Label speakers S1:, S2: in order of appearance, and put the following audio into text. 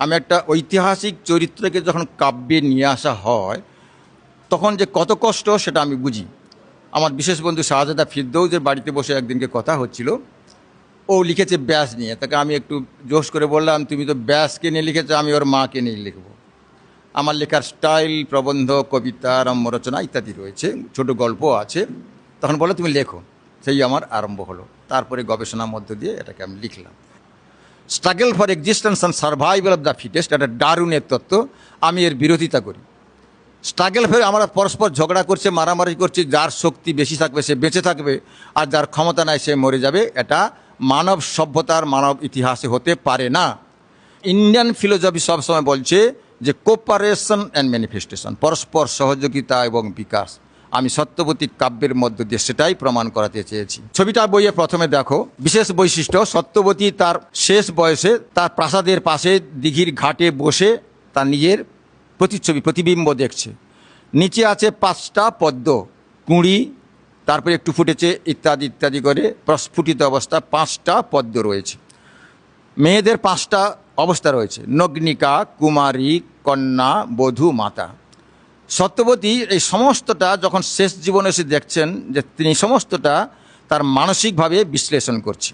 S1: আমি একটা ঐতিহাসিক চরিত্রকে যখন কাব্যে নিয়ে আসা হয় তখন যে কত কষ্ট সেটা আমি বুঝি। আমার বিশেষ বন্ধু শাহজাদা ফিরদৌসের বাড়িতে বসে একদিনকে কথা হচ্ছিল। ও লিখেছে ব্যাস নিয়ে, তাকে আমি একটু জোশ করে বললাম, তুমি তো ব্যাসকে নিয়ে লিখেছো, আমি ওর মাকে নিয়ে লিখব। আমার লেখার স্টাইল, প্রবন্ধ, কবিতা, রম্য রচনা ইত্যাদি রয়েছে, ছোট গল্প আছে। তখন বলো তুমি লেখো। সেই আমার আরম্ভ হলো। তারপরে গবেষণার মধ্য দিয়ে এটাকে আমি লিখলাম। Struggle for existence and survival of the fittest, একটা ডারউইনের তত্ত্ব। আমি এর বিরোধিতা করি। স্ট্রাগল ফর আমরা পরস্পর ঝগড়া করছে, মারামারি করছি, যার শক্তি বেশি থাকবে সে বেঁচে থাকবে, আর যার ক্ষমতা নাই সে মরে যাবে। এটা মানব সভ্যতার, মানব ইতিহাসে হতে পারে না। ইন্ডিয়ান ফিলোসফি সবসময় বলছে যে কোপারেশন অ্যান্ড ম্যানিফেস্টেশন, পরস্পর সহযোগিতা এবং বিকাশ। আমি সত্যবতী কাব্যের মধ্য দিয়ে সেটাই প্রমাণ করাতে চেয়েছি। ছবিটা বইয়ে প্রথমে দেখো, বিশেষ বৈশিষ্ট্য, সত্যবতী তার শেষ বয়সে তার প্রাসাদের পাশে দিঘির ঘাটে বসে তার নিজের প্রতিচ্ছবি, প্রতিবিম্ব দেখছে। নিচে আছে 5টা পদ্ম, কুঁড়ি, তারপরে একটু ফুটেছে, ইত্যাদি ইত্যাদি করে প্রস্ফুটিত অবস্থা 5টা পদ্ম রয়েছে। মেয়েদের 5টা অবস্থা রয়েছে: নগ্নিকা, কুমারী, কন্যা, বধূ, মাতা। সত্যবতী এই সমস্তটা যখন শেষ জীবনে এসে দেখছেন যে তিনি সমস্তটা তার মানসিকভাবে বিশ্লেষণ করছে।